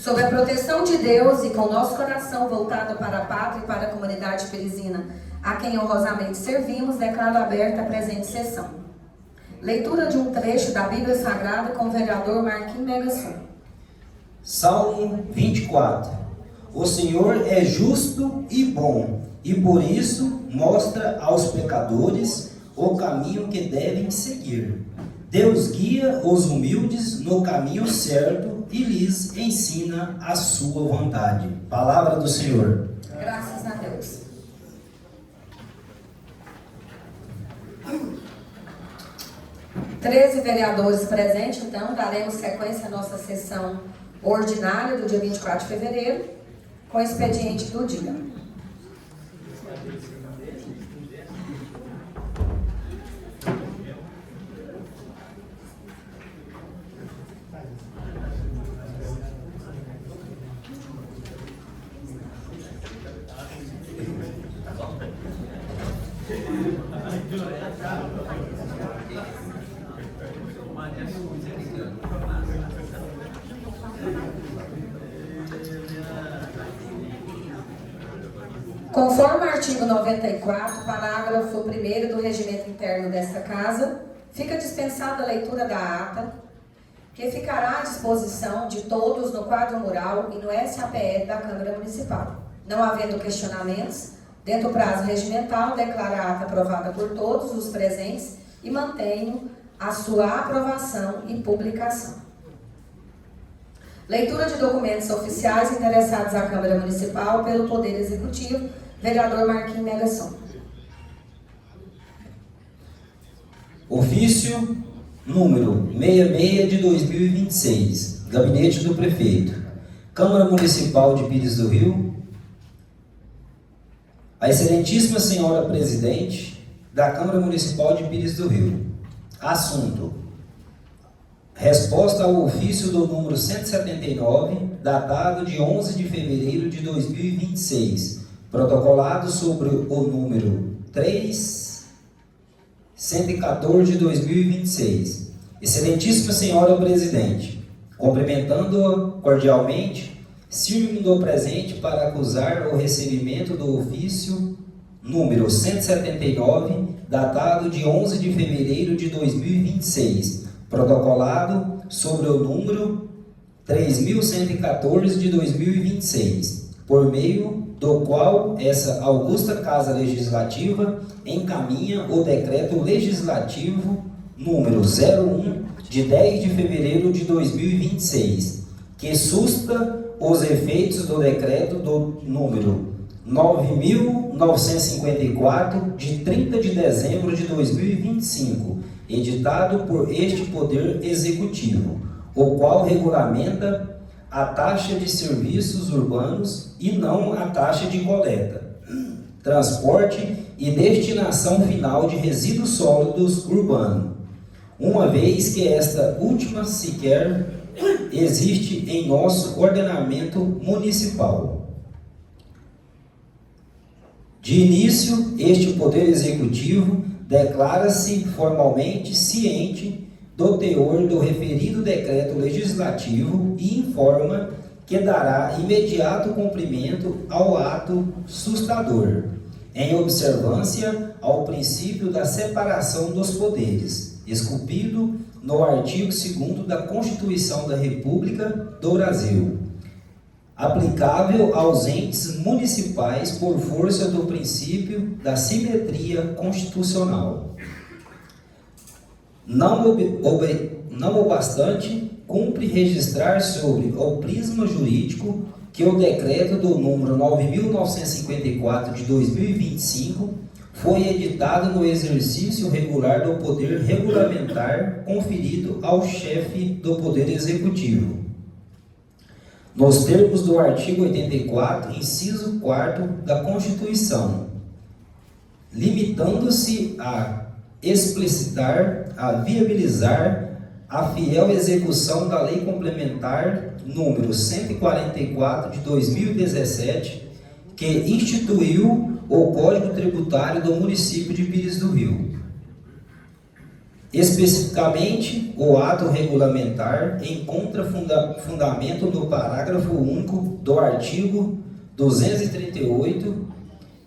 Sob a proteção de Deus e com o nosso coração voltado para a pátria e para a comunidade perizina, a quem honrosamente servimos, declaro aberta a presente sessão. Leitura de um trecho da Bíblia Sagrada com o vereador Marquinhos Megasson. Salmo 24. O Senhor é justo e bom, e por isso mostra aos pecadores o caminho que devem seguir. Deus guia os humildes no caminho certo e lhes ensina a sua vontade. Palavra do Senhor. Graças a Deus. Treze vereadores presentes, então, daremos sequência à nossa sessão ordinária do dia 24 de fevereiro, com o expediente do dia. Conforme o artigo 94, parágrafo 1º do regimento interno desta Casa, fica dispensada a leitura da ata, que ficará à disposição de todos no quadro mural e no SAPL da Câmara Municipal. Não havendo questionamentos, dentro do prazo regimental, declaro a ata aprovada por todos os presentes e mantenho a sua aprovação e publicação. Leitura de documentos oficiais interessados à Câmara Municipal pelo Poder Executivo, vereador Marquinhos Megasson. Ofício número 66 de 2026, Gabinete do Prefeito, Câmara Municipal de Pires do Rio. A Excelentíssima Senhora Presidente da Câmara Municipal de Pires do Rio. Assunto: resposta ao ofício do número 179, datado de 11 de fevereiro de 2026, protocolado sobre o número 3.114 de 2026. Excelentíssima Senhora Presidente, cumprimentando-a cordialmente, sirvo-me do presente para acusar o recebimento do ofício número 179, datado de 11 de fevereiro de 2026, protocolado sobre o número 3.114 de 2026, por meio do qual essa augusta Casa Legislativa encaminha o Decreto Legislativo número 01, de 10 de fevereiro de 2026, que susta os efeitos do Decreto do número 9.954, de 30 de dezembro de 2025, editado por este Poder Executivo, o qual regulamenta a taxa de serviços urbanos e não a taxa de coleta, transporte e destinação final de resíduos sólidos urbanos, uma vez que esta última sequer existe em nosso ordenamento municipal. De início, este Poder Executivo declara-se formalmente ciente do teor do referido decreto legislativo e informa que dará imediato cumprimento ao ato sustador, em observância ao princípio da separação dos poderes, esculpido no artigo 2º da Constituição da República do Brasil, aplicável aos entes municipais por força do princípio da simetria constitucional. Não obstante, cumpre registrar sobre o prisma jurídico que o decreto do número 9.954 de 2025 foi editado no exercício regular do poder regulamentar conferido ao chefe do Poder Executivo, nos termos do artigo 84, inciso 4º da Constituição, limitando-se a explicitar, a viabilizar a fiel execução da Lei Complementar número 144 de 2017, que instituiu o Código Tributário do município de Pires do Rio. Especificamente, o ato regulamentar encontra fundamento no parágrafo único do artigo 238,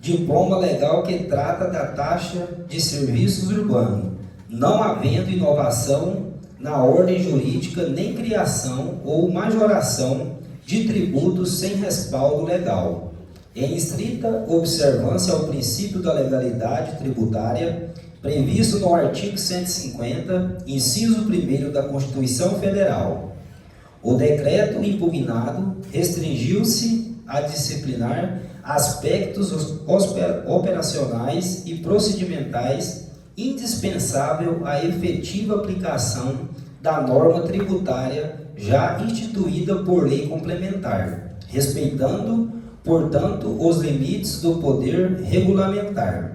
diploma legal que trata da taxa de serviços urbanos, não havendo inovação na ordem jurídica nem criação ou majoração de tributos sem respaldo legal, em estrita observância ao princípio da legalidade tributária previsto no artigo 150, inciso 1º da Constituição Federal. O decreto impugnado restringiu-se a disciplinar aspectos operacionais e procedimentais indispensável à efetiva aplicação da norma tributária já instituída por lei complementar, respeitando, portanto, os limites do poder regulamentar.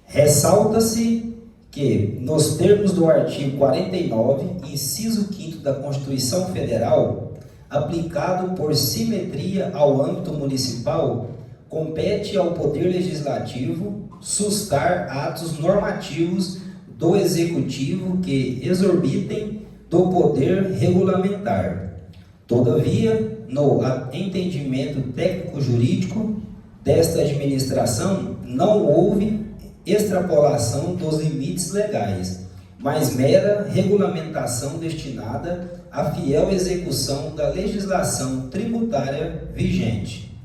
Ressalta-se que, nos termos do artigo 49, inciso 5º da Constituição Federal, aplicado por simetria ao âmbito municipal, compete ao Poder Legislativo sustar atos normativos do Executivo que exorbitem do poder regulamentar. Todavia, no entendimento técnico-jurídico desta administração, não houve extrapolação dos limites legais, mas mera regulamentação destinada à fiel execução da legislação tributária vigente.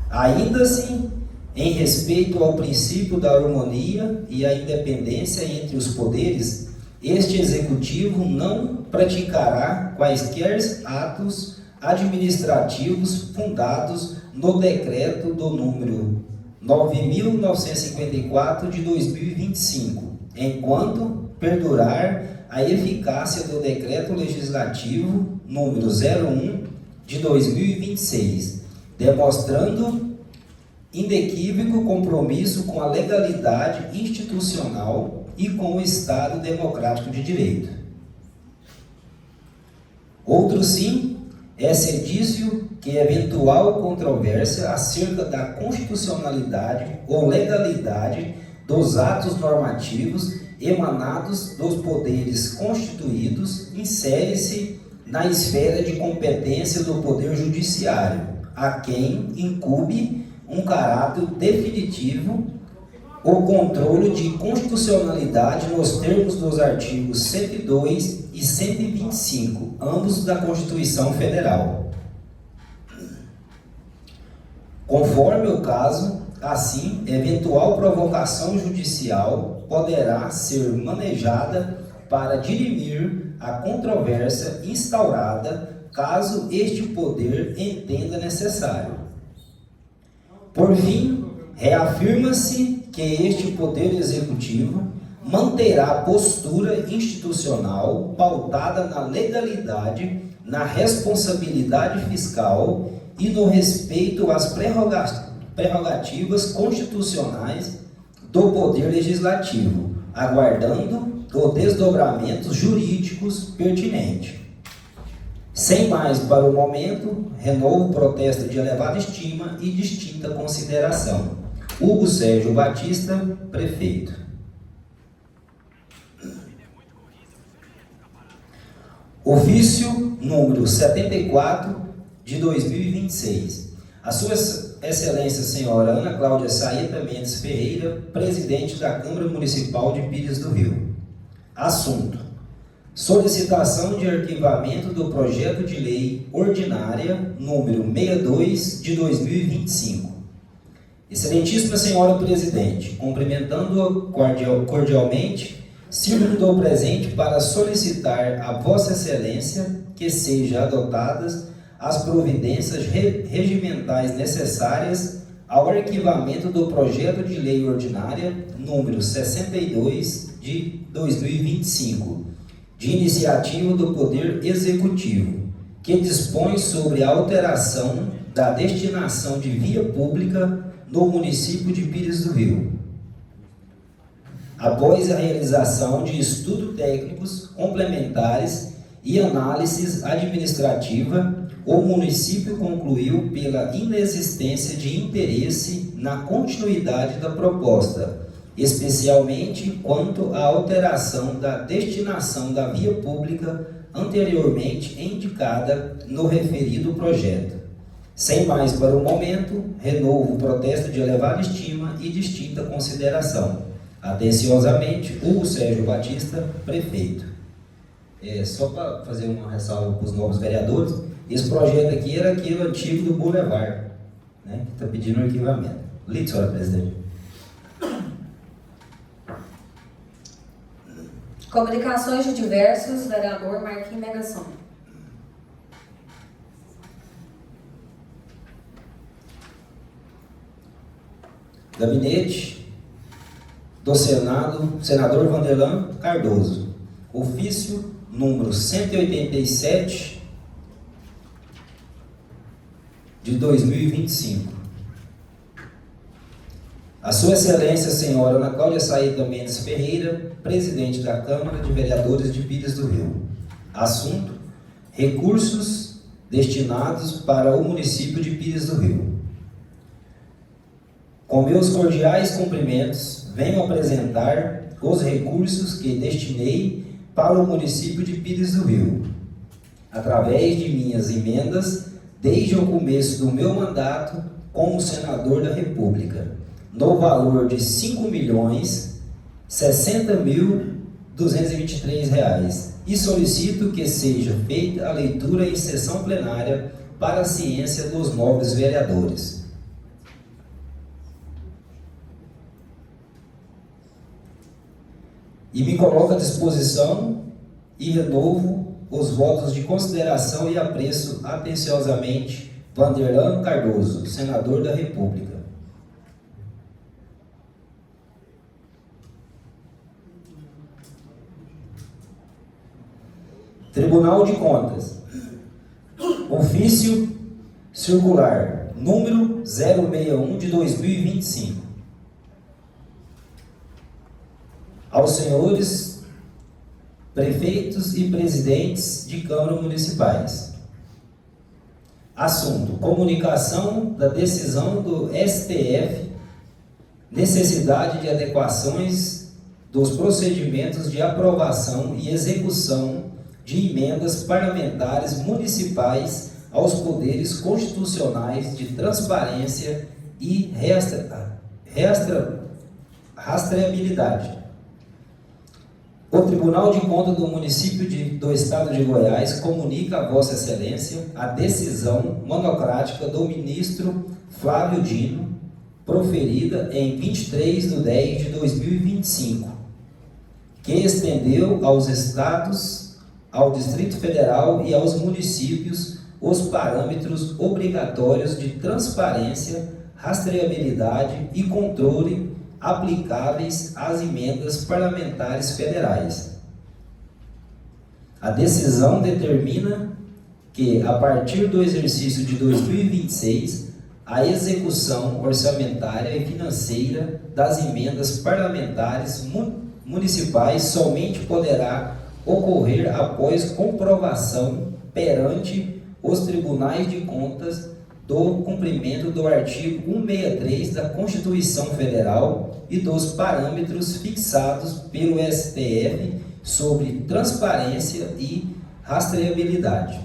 Ainda assim, em respeito ao princípio da harmonia e à independência entre os poderes, este Executivo não praticará quaisquer atos administrativos fundados no decreto do número 9.954 de 2025, enquanto perdurar a eficácia do decreto legislativo número 01 de 2026, demonstrando inequívoco compromisso com a legalidade institucional e com o Estado democrático de direito. Outro sim é sedício que eventual controvérsia acerca da constitucionalidade ou legalidade dos atos normativos emanados dos poderes constituídos insere-se na esfera de competência do Poder Judiciário, a quem incumbe um caráter definitivo o controle de constitucionalidade nos termos dos artigos 102 e 125, ambos da Constituição Federal. Conforme o caso, assim, eventual provocação judicial poderá ser manejada para dirimir a controvérsia instaurada, caso este poder entenda necessário. Por fim, reafirma-se que este poder executivo manterá postura institucional pautada na legalidade, na responsabilidade fiscal e no respeito às prerrogativas constitucionais do Poder Legislativo, aguardando os desdobramentos jurídicos pertinentes. Sem mais para o momento, renovo o protesto de elevada estima e distinta consideração. Hugo Sérgio Batista, prefeito. Ofício número 74 de 2026. A Sua Excelência Senhora Ana Cláudia Saeta Mendes Ferreira, presidente da Câmara Municipal de Pires do Rio. Assunto: solicitação de arquivamento do projeto de lei ordinária número 62 de 2025. Excelentíssima Senhora Presidente, cumprimentando-a cordialmente, sirvo do presente para solicitar a Vossa Excelência que sejam adotadas as providências regimentais necessárias ao arquivamento do projeto de lei ordinária número 62 de 2025, de iniciativa do Poder Executivo, que dispõe sobre a alteração da destinação de via pública no município de Pires do Rio. Após a realização de estudos técnicos complementares e análises administrativa, o município concluiu pela inexistência de interesse na continuidade da proposta, especialmente quanto à alteração da destinação da via pública anteriormente indicada no referido projeto. Sem mais para o momento, renovo o protesto de elevada estima e distinta consideração. Atenciosamente, Hugo Sérgio Batista, prefeito. Só para fazer uma ressalva para os novos vereadores, esse projeto aqui era aquele antigo do Boulevard, né, que está pedindo um arquivamento. Lide, senhora presidente. Comunicações de diversos, vereador Marquinhos Megasson. Gabinete do Senado, senador Vanderlan Cardoso. Ofício número 187 de 2025. A Sua Excelência, Senhora Ana Cláudia Saída Mendes Ferreira, Presidente da Câmara de Vereadores de Pires do Rio. Assunto: recursos destinados para o município de Pires do Rio. Com meus cordiais cumprimentos, venho apresentar os recursos que destinei para o município de Pires do Rio, através de minhas emendas, desde o começo do meu mandato como senador da República, no valor de R$ 5.060.223, e solicito que seja feita a leitura em sessão plenária para a ciência dos nobres vereadores. E me coloco à disposição e renovo os votos de consideração e apreço atenciosamente Vanderlan Cardoso, senador da República. Tribunal de Contas. Ofício circular número 061 de 2025. Aos senhores prefeitos e presidentes de câmaras municipais. Assunto: comunicação da decisão do STF, necessidade de adequações dos procedimentos de aprovação e execução de emendas parlamentares municipais aos poderes constitucionais de transparência e rastreabilidade. O Tribunal de Contas do município do Estado de Goiás comunica a Vossa Excelência a decisão monocrática do ministro Flávio Dino, proferida em 23/10 de 2025, que estendeu aos estados, ao Distrito Federal e aos municípios os parâmetros obrigatórios de transparência, rastreabilidade e controle aplicáveis às emendas parlamentares federais. A decisão determina que, a partir do exercício de 2026, a execução orçamentária e financeira das emendas parlamentares municipais somente poderá ocorrer após comprovação perante os tribunais de contas do cumprimento do artigo 163 da Constituição Federal e dos parâmetros fixados pelo STF sobre transparência e rastreabilidade.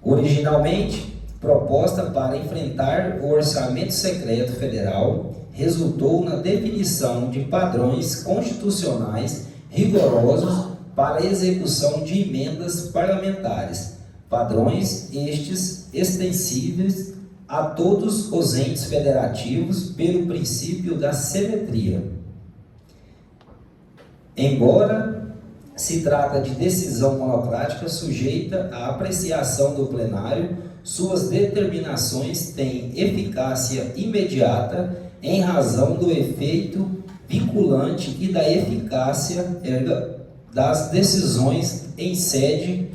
Originalmente proposta para enfrentar o orçamento secreto federal, resultou na definição de padrões constitucionais rigorosos para a execução de emendas parlamentares, padrões estes extensíveis a todos os entes federativos pelo princípio da simetria. Embora se trata de decisão monocrática sujeita à apreciação do plenário, suas determinações têm eficácia imediata em razão do efeito vinculante e da eficácia das decisões em sede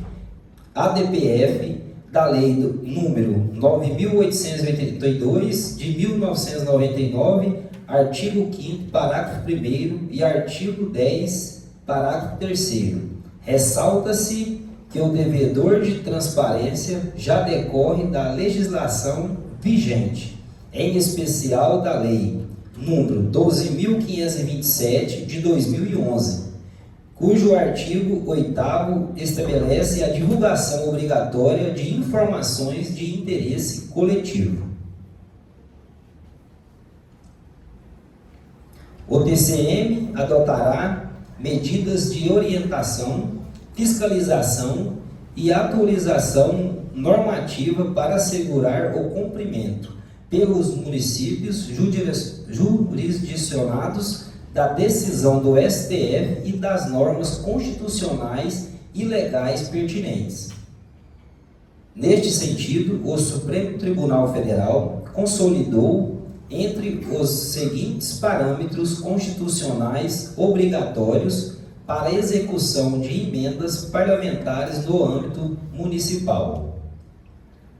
ADPF da Lei número 9.882 de 1999, artigo 5º, parágrafo 1º e artigo 10, parágrafo 3º. Ressalta-se que o devedor de transparência já decorre da legislação vigente, em especial da Lei número 12.527 de 2011, cujo artigo 8º estabelece a divulgação obrigatória de informações de interesse coletivo. O TCM adotará medidas de orientação, fiscalização e atualização normativa para assegurar o cumprimento pelos municípios jurisdicionados da decisão do STF e das normas constitucionais e legais pertinentes. Neste sentido, o Supremo Tribunal Federal consolidou entre os seguintes parâmetros constitucionais obrigatórios para a execução de emendas parlamentares no âmbito municipal: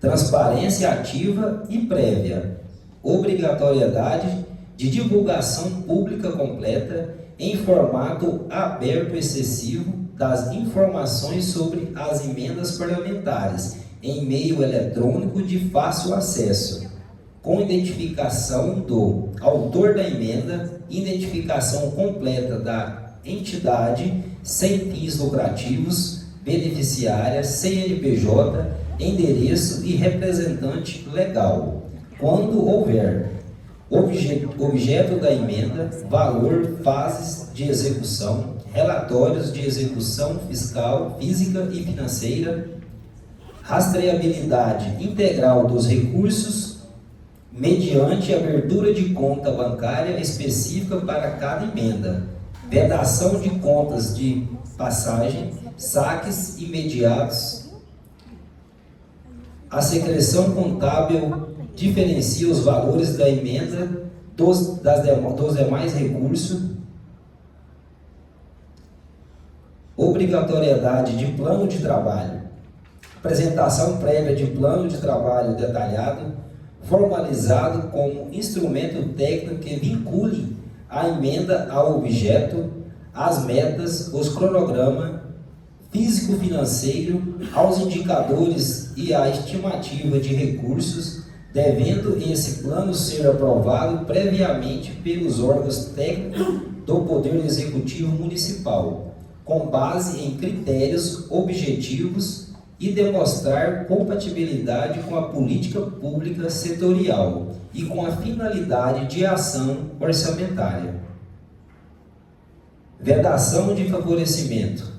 transparência ativa e prévia, obrigatoriedade de divulgação pública completa em formato aberto excessivo das informações sobre as emendas parlamentares em meio eletrônico de fácil acesso, com identificação do autor da emenda, identificação completa da entidade sem fins lucrativos, beneficiária, CNPJ, endereço e representante legal, quando houver objeto da emenda, valor, fases de execução, relatórios de execução fiscal, física e financeira, rastreabilidade integral dos recursos mediante abertura de conta bancária específica para cada emenda, vedação de contas de passagem, saques imediatos. A secreção contábil diferencia os valores da emenda dos demais recursos. Obrigatoriedade de plano de trabalho. Apresentação prévia de plano de trabalho detalhado, formalizado como instrumento técnico que vincule a emenda ao objeto, às metas, os cronogramas físico-financeiro, aos indicadores e à estimativa de recursos, devendo esse plano ser aprovado previamente pelos órgãos técnicos do Poder Executivo Municipal, com base em critérios objetivos e demonstrar compatibilidade com a política pública setorial e com a finalidade de ação orçamentária. Vedação de favorecimento.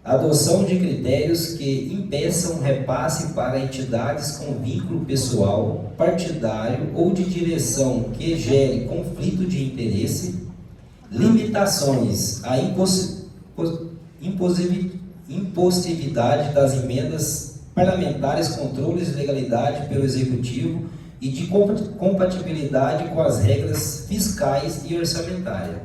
Adoção de critérios que impeçam repasse para entidades com vínculo pessoal, partidário ou de direção que gere conflito de interesse. Limitações à impossibilidade das emendas parlamentares, controles de legalidade pelo Executivo e de compatibilidade com as regras fiscais e orçamentárias.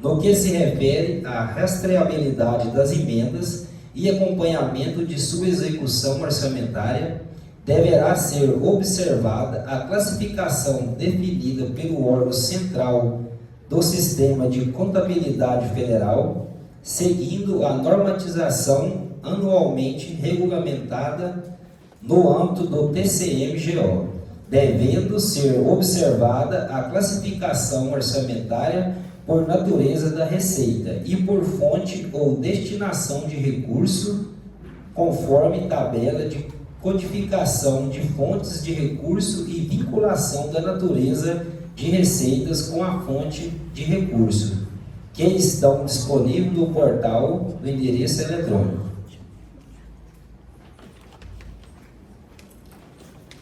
No que se refere à rastreabilidade das emendas e acompanhamento de sua execução orçamentária, deverá ser observada a classificação definida pelo órgão central do Sistema de Contabilidade Federal, seguindo a normatização anualmente regulamentada no âmbito do TCM-GO, devendo ser observada a classificação orçamentária por natureza da receita e por fonte ou destinação de recurso, conforme tabela de codificação de fontes de recurso e vinculação da natureza de receitas com a fonte de recurso, que estão disponíveis no portal do endereço eletrônico.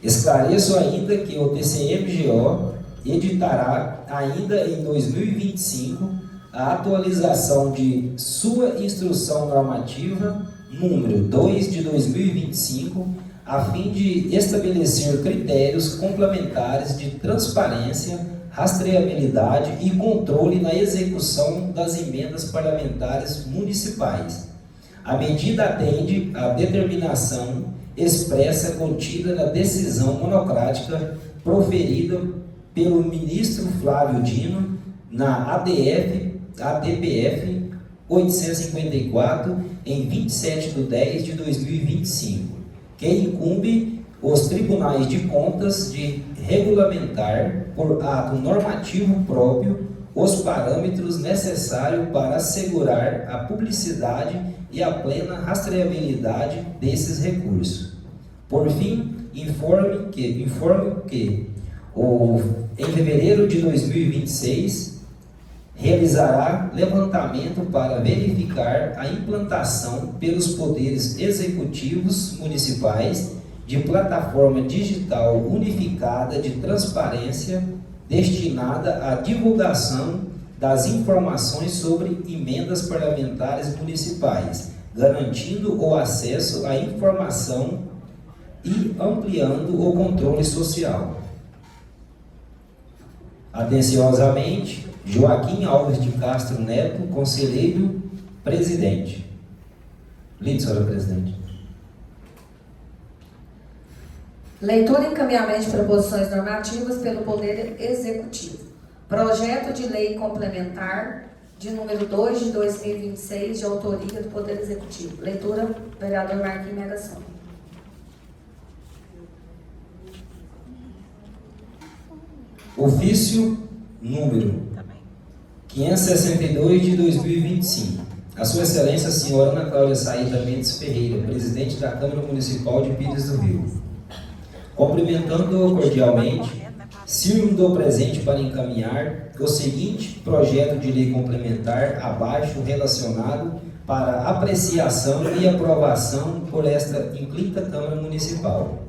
Esclareço ainda que o TCM-GO editará ainda em 2025 a atualização de sua instrução normativa número 2 de 2025, a fim de estabelecer critérios complementares de transparência, rastreabilidade e controle na execução das emendas parlamentares municipais. A medida atende à determinação expressa contida na decisão monocrática proferida pelo ministro Flávio Dino na ADPF 854 em 27 de 10 de 2025, que incumbe os tribunais de contas de regulamentar, por ato normativo próprio, os parâmetros necessários para assegurar a publicidade e a plena rastreabilidade desses recursos. Por fim, informe que em fevereiro de 2026, realizará levantamento para verificar a implantação pelos poderes executivos municipais de plataforma digital unificada de transparência destinada à divulgação das informações sobre emendas parlamentares municipais, garantindo o acesso à informação e ampliando o controle social. Atenciosamente, Joaquim Alves de Castro Neto, conselheiro presidente. Lide, senhora presidente. Leitura e encaminhamento de proposições normativas pelo Poder Executivo. Projeto de Lei Complementar de número 2 de 2026, de autoria do Poder Executivo. Leitura, vereador Marquinhos Megação. Ofício número 562 de 2025. A Sua Excelência, a senhora Ana Cláudia Saída Mendes Ferreira, presidente da Câmara Municipal de Pires do Rio. Cumprimentando-o cordialmente, sirvo do presente para encaminhar o seguinte projeto de lei complementar abaixo relacionado para apreciação e aprovação por esta inclita Câmara Municipal.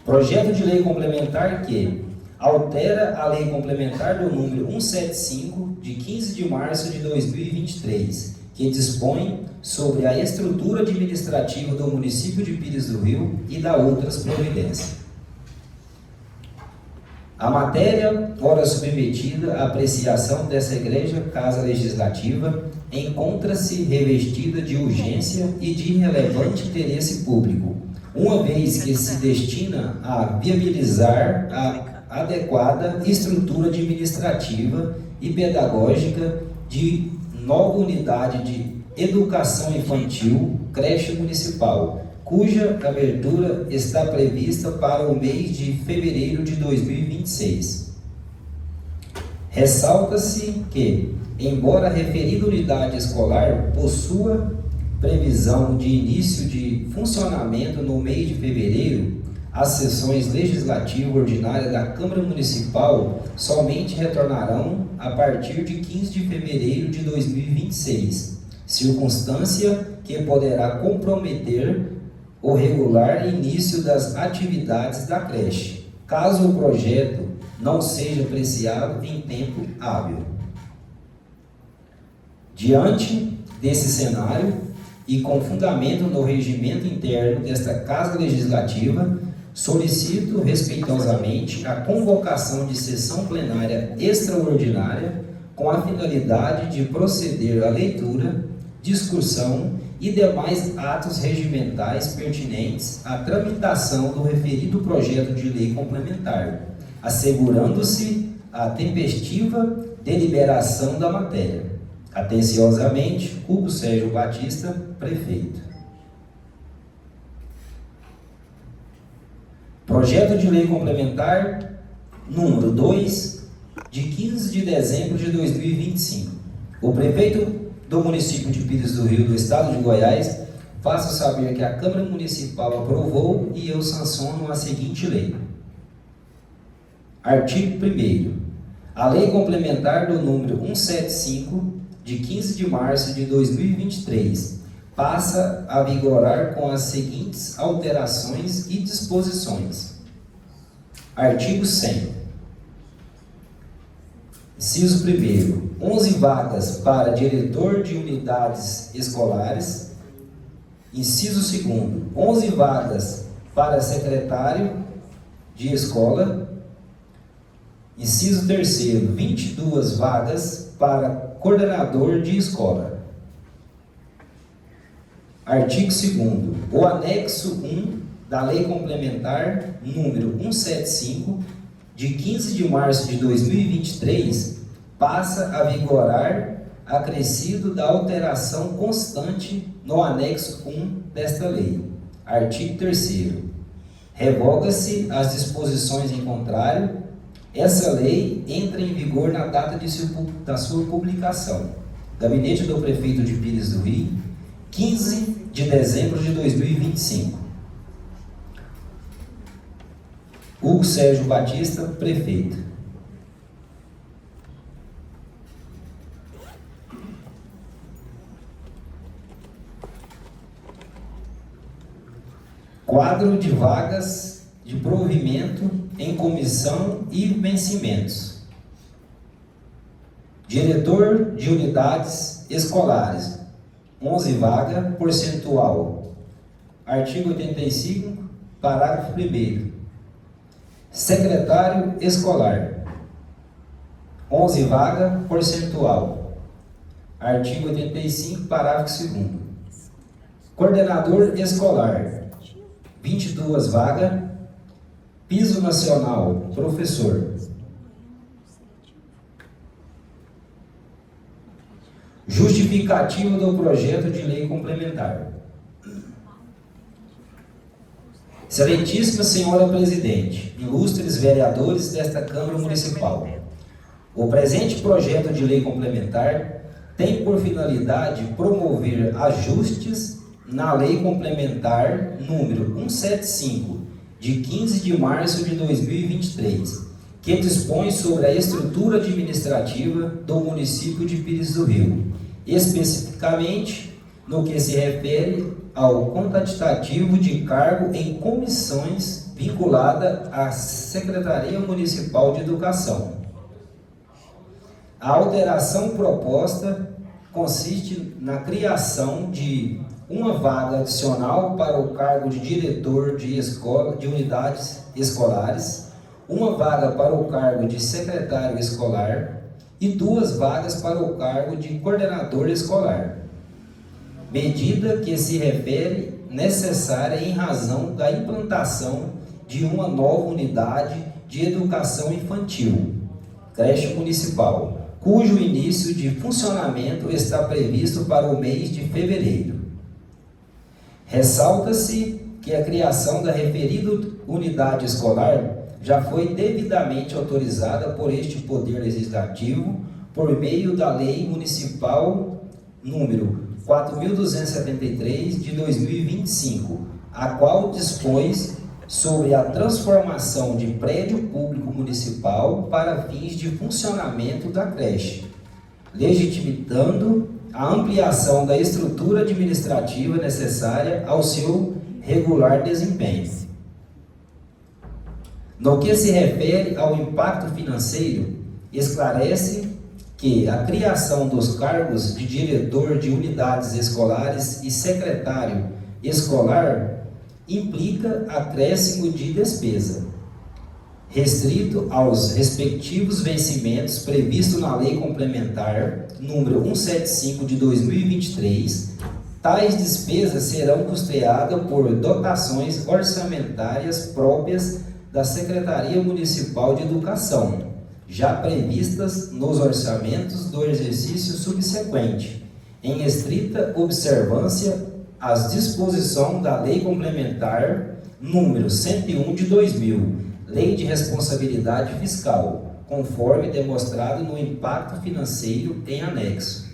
Projeto de lei complementar que altera a lei complementar do número 175, de 15 de março de 2023, que dispõe sobre a estrutura administrativa do município de Pires do Rio e da outras providências. A matéria, ora submetida à apreciação dessa Igreja Casa Legislativa, encontra-se revestida de urgência e de relevante interesse público, uma vez que se destina a viabilizar a adequada estrutura administrativa e pedagógica de nova unidade de educação infantil, creche municipal, cuja abertura está prevista para o mês de fevereiro de 2026. Ressalta-se que, embora a referida unidade escolar possua previsão de início de funcionamento no mês de fevereiro, as sessões legislativas ordinárias da Câmara Municipal somente retornarão a partir de 15 de fevereiro de 2026, circunstância que poderá comprometer o regular início das atividades da creche, caso o projeto não seja apreciado em tempo hábil. Diante desse cenário e com fundamento no regimento interno desta Casa Legislativa, solicito respeitosamente a convocação de sessão plenária extraordinária com a finalidade de proceder à leitura, discussão e demais atos regimentais pertinentes à tramitação do referido projeto de lei complementar, assegurando-se a tempestiva deliberação da matéria. Atenciosamente, Hugo Sérgio Batista, prefeito. Projeto de lei complementar número 2, de 15 de dezembro de 2025. O prefeito do município de Pires do Rio, do estado de Goiás, faço saber que a Câmara Municipal aprovou e eu sanciono a seguinte lei. Artigo 1º. A lei complementar do número 175, de 15 de março de 2023, passa a vigorar com as seguintes alterações e disposições. Artigo 100. Inciso 1º, 11 vagas para diretor de unidades escolares. Inciso 2º, 11 vagas para secretário de escola. Inciso 3º, 22 vagas para coordenador de escola. Artigo 2º, o anexo 1 da Lei Complementar número 175, de 15 de março de 2023, passa a vigorar acrescido da alteração constante no anexo 1 desta lei. Artigo 3º. revoga-se as disposições em contrário. Essa lei entra em vigor na data da sua publicação. Gabinete do Prefeito de Pires do Rio, 15 de dezembro de 2025. Hugo Sérgio Batista, Prefeito. Quadro de vagas de provimento em comissão e vencimentos. Diretor de unidades escolares, 11 vagas, percentual. Artigo 85, parágrafo 1º. Secretário escolar, 11 vagas, percentual. Artigo 85, parágrafo 2º. Coordenador escolar, 22 vagas, piso nacional, professor. Justificativo do projeto de lei complementar. Excelentíssima Senhora Presidente, ilustres vereadores desta Câmara Municipal, o presente projeto de lei complementar tem por finalidade promover ajustes na Lei Complementar número 175, de 15 de março de 2023, que dispõe sobre a estrutura administrativa do município de Pires do Rio, especificamente no que se refere ao quantitativo de cargo em comissões vinculada à Secretaria Municipal de Educação. A alteração proposta consiste na criação de uma vaga adicional para o cargo de diretor de unidades escolares, uma vaga para o cargo de secretário escolar e 2 vagas para o cargo de coordenador escolar. Medida que se refere necessária em razão da implantação de uma nova unidade de educação infantil, creche municipal, cujo início de funcionamento está previsto para o mês de fevereiro. Ressalta-se que a criação da referida unidade escolar já foi devidamente autorizada por este Poder Legislativo por meio da Lei Municipal número 4.273 de 2025, a qual dispôs sobre a transformação de prédio público municipal para fins de funcionamento da creche, legitimando a ampliação da estrutura administrativa necessária ao seu regular desempenho. No que se refere ao impacto financeiro, esclarece que a criação dos cargos de diretor de unidades escolares e secretário escolar implica acréscimo de despesa, restrito aos respectivos vencimentos previsto na Lei Complementar número 175 de 2023. Tais despesas serão custeadas por dotações orçamentárias próprias da Secretaria Municipal de Educação, já previstas nos orçamentos do exercício subsequente, em estrita observância às disposições da Lei Complementar número 101 de 2000, Lei de Responsabilidade Fiscal, conforme demonstrado no impacto financeiro em anexo.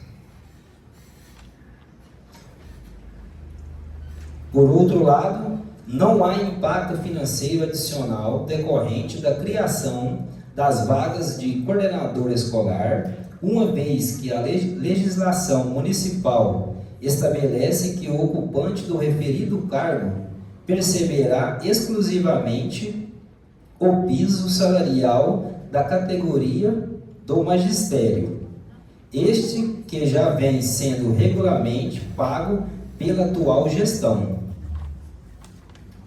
Por outro lado, não há impacto financeiro adicional decorrente da criação das vagas de coordenador escolar, uma vez que a legislação municipal estabelece que o ocupante do referido cargo perceberá exclusivamente o piso salarial da categoria do magistério, este que já vem sendo regularmente pago pela atual gestão,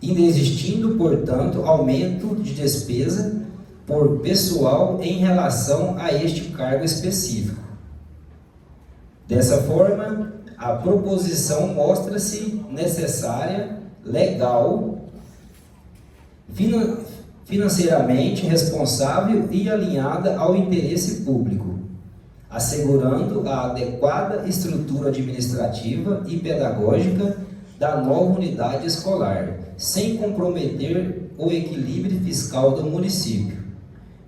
inexistindo, portanto, aumento de despesa por pessoal em relação a este cargo específico. Dessa forma, a proposição mostra-se necessária, legal, financeiramente responsável e alinhada ao interesse público, assegurando a adequada estrutura administrativa e pedagógica da nova unidade escolar, sem comprometer o equilíbrio fiscal do município.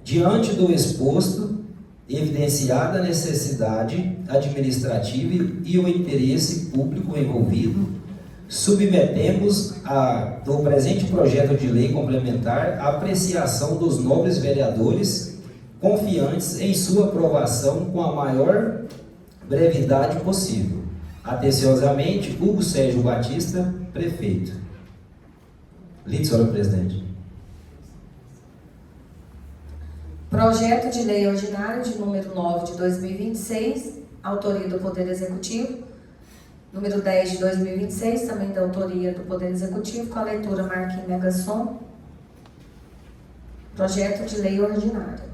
Diante do exposto, evidenciada a necessidade administrativa e o interesse público envolvido, submetemos ao presente projeto de lei complementar à apreciação dos nobres vereadores, confiantes em sua aprovação com a maior brevidade possível. Atenciosamente, Hugo Sérgio Batista, prefeito. Lido, senhora presidente. Projeto de lei ordinário de número 9 de 2026, autoria do Poder Executivo. Número 10 de 2026, também da autoria do Poder Executivo, com a leitura Marquinhos Megasson. Projeto de lei ordinário.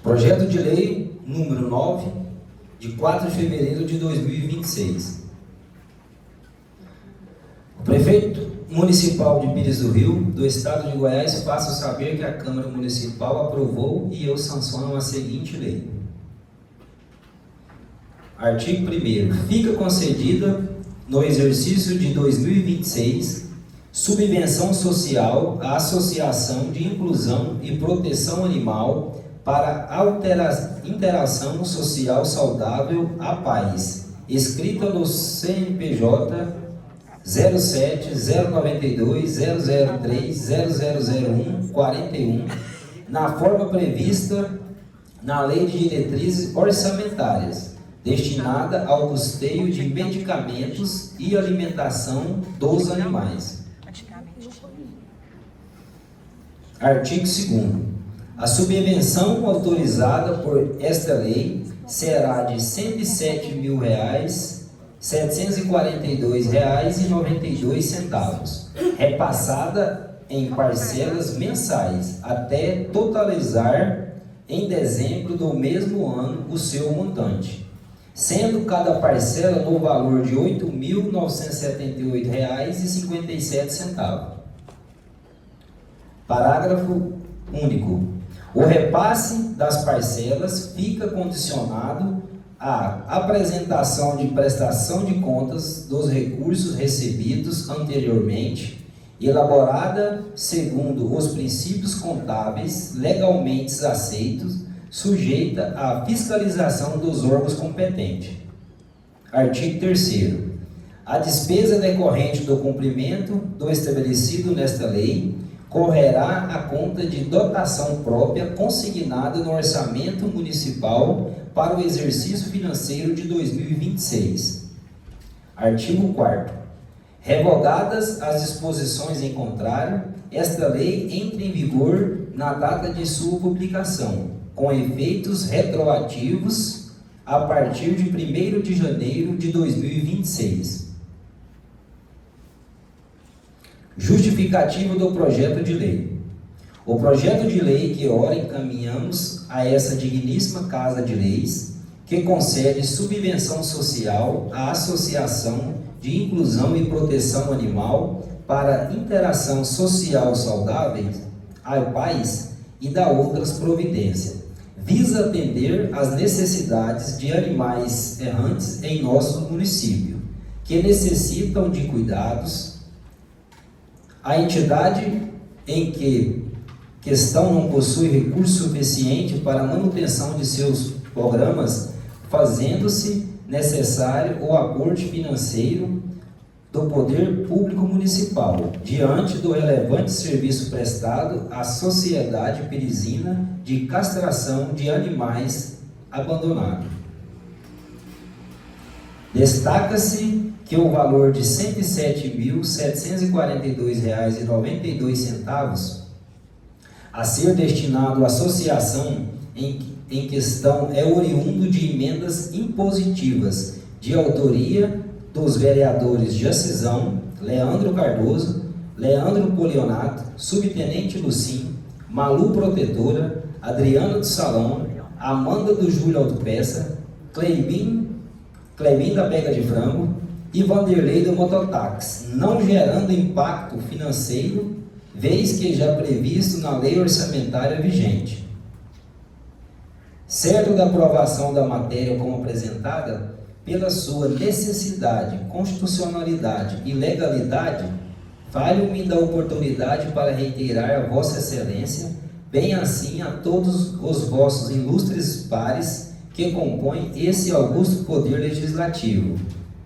Projeto de lei número 9, de 4 de fevereiro de 2026. O prefeito municipal de Pires do Rio, do estado de Goiás, faço saber que a Câmara Municipal aprovou e eu sanciono a seguinte lei. Artigo 1º. Fica concedida, no exercício de 2026, subvenção social à Associação de Inclusão e Proteção Animal para interação social saudável a paz, escrita no CNPJ 07 092 003 0001 41, na forma prevista na Lei de Diretrizes Orçamentárias, destinada ao custeio de medicamentos e alimentação dos animais. Artigo 2º. A subvenção autorizada por esta lei será de R$ 107.742,92, repassada em parcelas mensais, até totalizar em dezembro do mesmo ano o seu montante, sendo cada parcela no valor de R$ 8.978,57. Parágrafo único. O repasse das parcelas fica condicionado à apresentação de prestação de contas dos recursos recebidos anteriormente, elaborada segundo os princípios contábeis legalmente aceitos, sujeita à fiscalização dos órgãos competentes. Artigo 3º. A despesa decorrente do cumprimento do estabelecido nesta lei correrá à conta de dotação própria consignada no orçamento municipal para o exercício financeiro de 2026. Artigo 4º. Revogadas as disposições em contrário, esta lei entra em vigor na data de sua publicação, com efeitos retroativos a partir de 1º de janeiro de 2026. Justificativo do projeto de lei. O projeto de lei que ora encaminhamos a essa digníssima Casa de Leis, que concede subvenção social à Associação de Inclusão e Proteção Animal para interação social saudável, a paz, e da outras providências, visa atender às necessidades de animais errantes em nosso município, que necessitam de cuidados. A entidade em que questão não possui recurso suficiente para a manutenção de seus programas, fazendo-se necessário o aporte financeiro do poder público municipal, diante do relevante serviço prestado à sociedade pirizina de castração de animais abandonados. Destaca-se que o valor de R$ 107.742,92 a ser destinado à associação em questão é oriundo de emendas impositivas de autoria dos vereadores Jacisão, Leandro Cardoso, Leandro Polionato, Subtenente Lucim, Malu Protetora, Adriano do Salão, Amanda do Júlio Autopeça, Clebin da Pega de Frango e Vanderlei do Mototáxi, não gerando impacto financeiro, vez que já previsto na lei orçamentária vigente. Certo da aprovação da matéria como apresentada, pela sua necessidade, constitucionalidade e legalidade, valho-me da oportunidade para reiterar a Vossa Excelência, bem assim a todos os vossos ilustres pares que compõem esse augusto poder legislativo,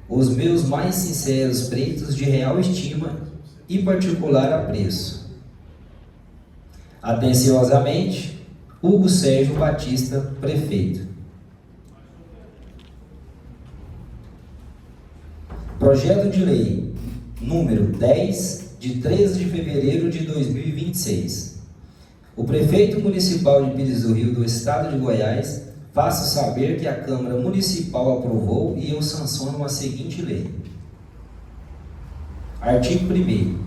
os meus mais sinceros preitos de real estima e particular apreço. Atenciosamente, Hugo Sérgio Batista, Prefeito. Projeto de Lei número 10, de 13 de fevereiro de 2026. O Prefeito Municipal de Pires do Rio do Estado de Goiás faço saber que a Câmara Municipal aprovou e eu sanciono a seguinte lei. Artigo 1º.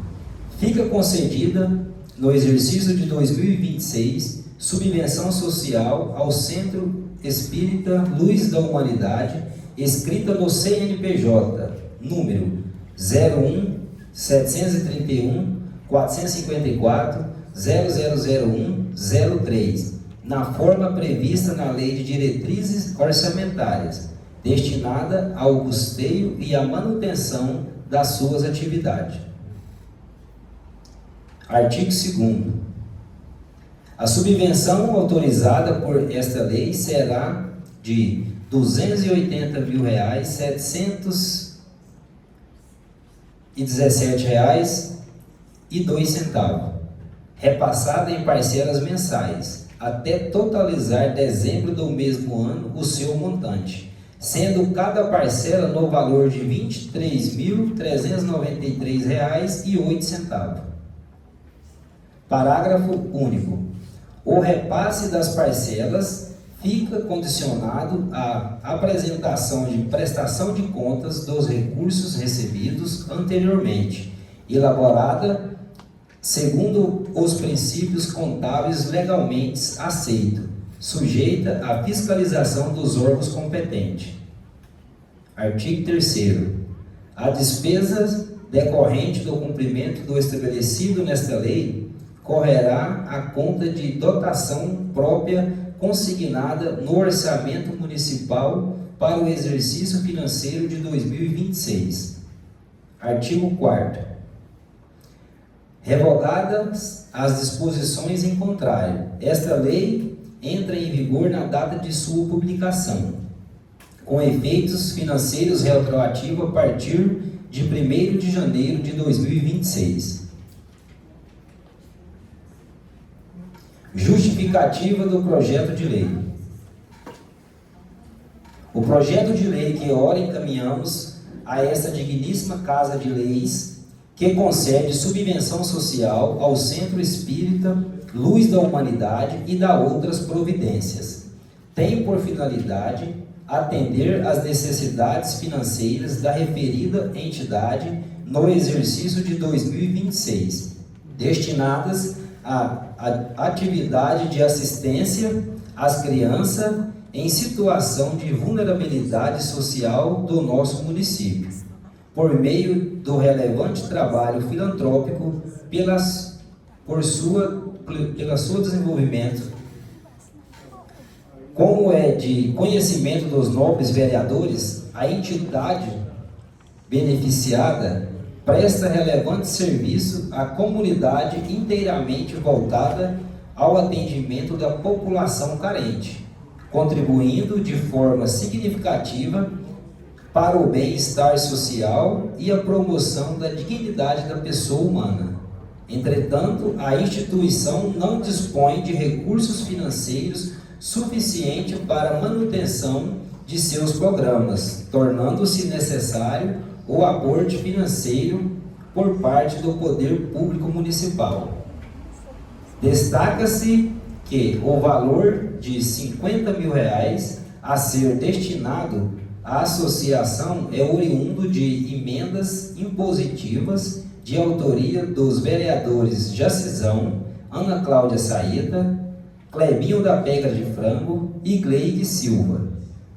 Fica concedida, no exercício de 2026, subvenção social ao Centro Espírita Luz da Humanidade, escrita no CNPJ, número 01 731 454 0001 03, na forma prevista na Lei de Diretrizes Orçamentárias, destinada ao custeio e à manutenção das suas atividades. Artigo 2º. A subvenção autorizada por esta lei será de R$ 280.717,02, repassada em parcelas mensais, até totalizar dezembro do mesmo ano o seu montante, sendo cada parcela no valor de R$ 23.393,08. Parágrafo único. O repasse das parcelas fica condicionado à apresentação de prestação de contas dos recursos recebidos anteriormente, elaborada segundo os princípios contábeis legalmente aceitos, sujeita à fiscalização dos órgãos competentes. Artigo 3º. A despesa decorrente do cumprimento do estabelecido nesta lei correrá à conta de dotação própria consignada no orçamento municipal para o exercício financeiro de 2026. Artigo 4º. Revogadas as disposições em contrário, esta lei entra em vigor na data de sua publicação, com efeitos financeiros retroativos a partir de 1º de janeiro de 2026. Justificativa do projeto de lei. O projeto de lei que ora encaminhamos a esta digníssima Casa de Leis, que concede subvenção social ao Centro Espírita Luz da Humanidade e dá outras providências, tem por finalidade atender às necessidades financeiras da referida entidade no exercício de 2026, destinadas à atividade de assistência às crianças em situação de vulnerabilidade social do nosso município, por meio do relevante trabalho filantrópico pelo seu desenvolvimento. Como é de conhecimento dos nobres vereadores, a entidade beneficiada presta relevante serviço à comunidade inteiramente voltada ao atendimento da população carente, contribuindo de forma significativa para o bem-estar social e a promoção da dignidade da pessoa humana. Entretanto, a instituição não dispõe de recursos financeiros suficientes para a manutenção de seus programas, tornando-se necessário o aporte financeiro por parte do poder público municipal. Destaca-se que o valor de R$ 50 mil a ser destinado à associação é oriundo de emendas impositivas de autoria dos vereadores Jacizão, Ana Cláudia Saeta, Clebinho da Pega de Frango e Gleide Silva,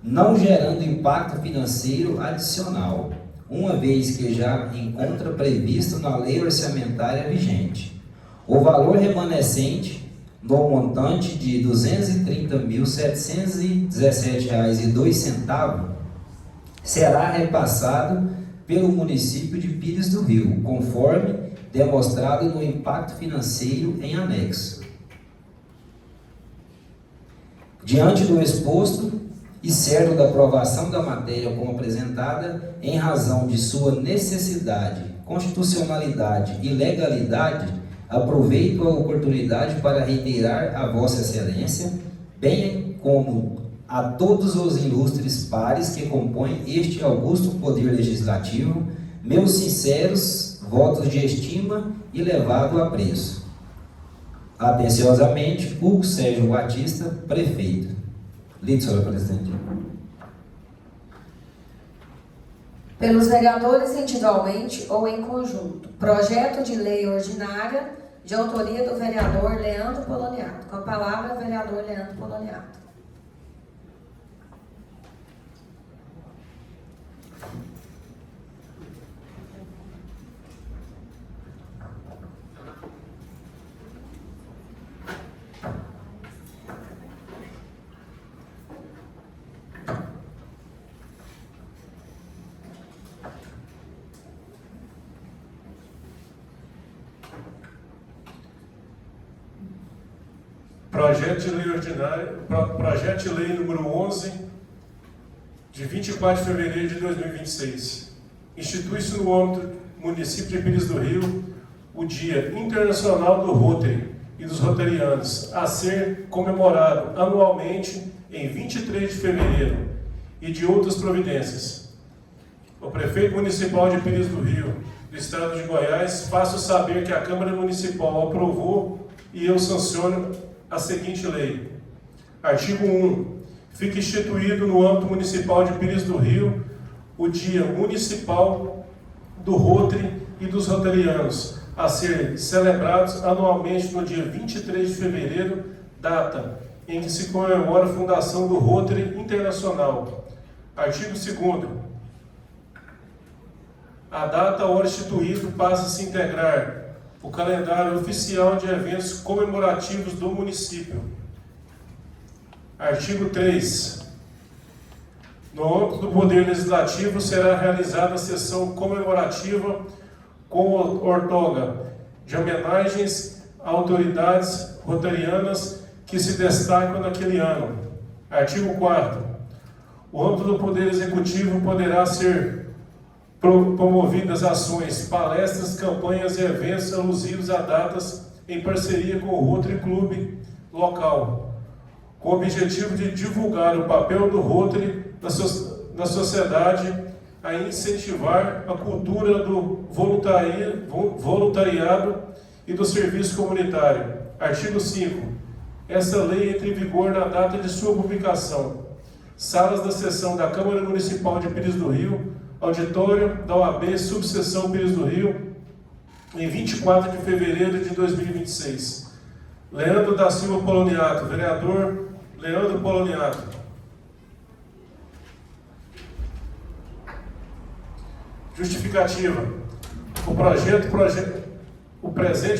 não gerando impacto financeiro adicional, uma vez que já encontra previsto na lei orçamentária vigente. O valor remanescente no montante de R$ 230.717,02 será repassado pelo município de Pires do Rio, conforme demonstrado no impacto financeiro em anexo. Diante do exposto e certo da aprovação da matéria como apresentada, em razão de sua necessidade, constitucionalidade e legalidade, aproveito a oportunidade para reiterar a Vossa Excelência, bem como a todos os ilustres pares que compõem este augusto Poder Legislativo, meus sinceros votos de estima e elevado apreço. Atenciosamente, Hugo Sérgio Batista, Prefeito. Lido, senhora Presidente. Pelos vereadores individualmente ou em conjunto. Projeto de lei ordinária de autoria do vereador Leandro Poloniato. Com a palavra, vereador Leandro Poloniato. Projeto de lei número 11, de 24 de fevereiro de 2026. Institui-se no âmbito do município de Pires do Rio o Dia Internacional do Rotary e dos Rotarianos, a ser comemorado anualmente em 23 de fevereiro, e de outras providências. O prefeito municipal de Pires do Rio, do estado de Goiás, faço saber que a Câmara Municipal aprovou e eu sanciono a seguinte lei. Artigo 1. Fica instituído no âmbito municipal de Pires do Rio o Dia Municipal do Rotary e dos Rotarianos, a ser celebrados anualmente no dia 23 de fevereiro, data em que se comemora a fundação do Rotary Internacional. Artigo 2º. A data hora instituído passa a se integrar o calendário oficial de eventos comemorativos do município. Artigo 3. No âmbito do Poder Legislativo será realizada a sessão comemorativa com outorga de homenagens a autoridades rotarianas que se destacam naquele ano. Artigo 4º. O âmbito do Poder Executivo poderá ser promovidas ações, palestras, campanhas e eventos alusivos a datas em parceria com o Rotary Clube local, com o objetivo de divulgar o papel do Rotary na sociedade, a incentivar a cultura do voluntariado e do serviço comunitário. Artigo 5. Essa lei entra em vigor na data de sua publicação. Salas da sessão da Câmara Municipal de Pires do Rio, auditório da OAB, subseção Pires do Rio, em 24 de fevereiro de 2026. Leandro da Silva Poloniato, vereador Leandro Poloniato. Justificativa. O presente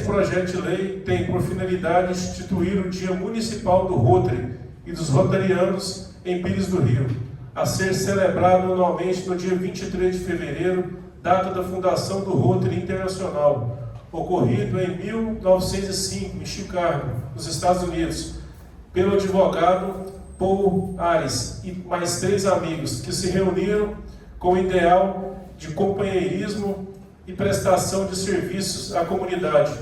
projeto de lei tem por finalidade instituir o Dia Municipal do Rotary e dos Rotarianos em Pires do Rio, a ser celebrado anualmente no dia 23 de fevereiro, data da fundação do Rotary Internacional, ocorrido em 1905, em Chicago, nos Estados Unidos, pelo advogado Paul Harris e mais 3 amigos, que se reuniram com o ideal de companheirismo e prestação de serviços à comunidade.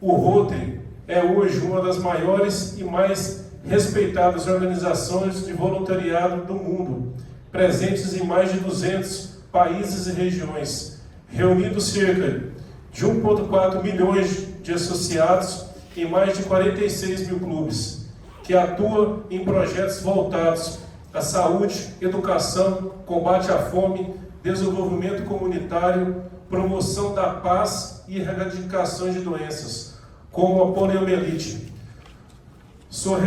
O Rotary é hoje uma das maiores e mais respeitadas organizações de voluntariado do mundo, presentes em mais de 200 países e regiões, reunindo cerca de 1,4 milhões de associados em mais de 46 mil clubes, que atua em projetos voltados à saúde, educação, combate à fome, desenvolvimento comunitário, promoção da paz e erradicação de doenças, como a poliomielite. Sou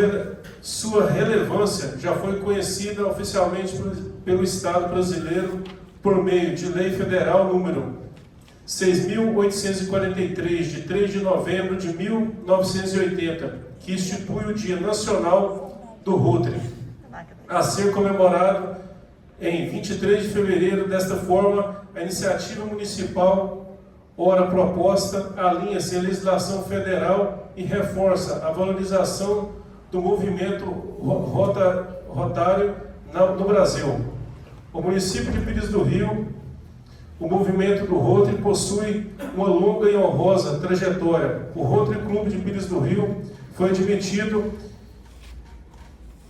sua relevância já foi conhecida oficialmente pelo Estado brasileiro por meio de Lei Federal número 6.843, de 3 de novembro de 1980, que institui o Dia Nacional do Rotary, a ser comemorado em 23 de fevereiro. Desta forma, a iniciativa municipal, ora proposta, alinha-se à legislação federal e reforça a valorização do movimento rotário no Brasil. O município de Pires do Rio, o movimento do Rotary possui uma longa e honrosa trajetória. O Rotary Clube de Pires do Rio foi admitido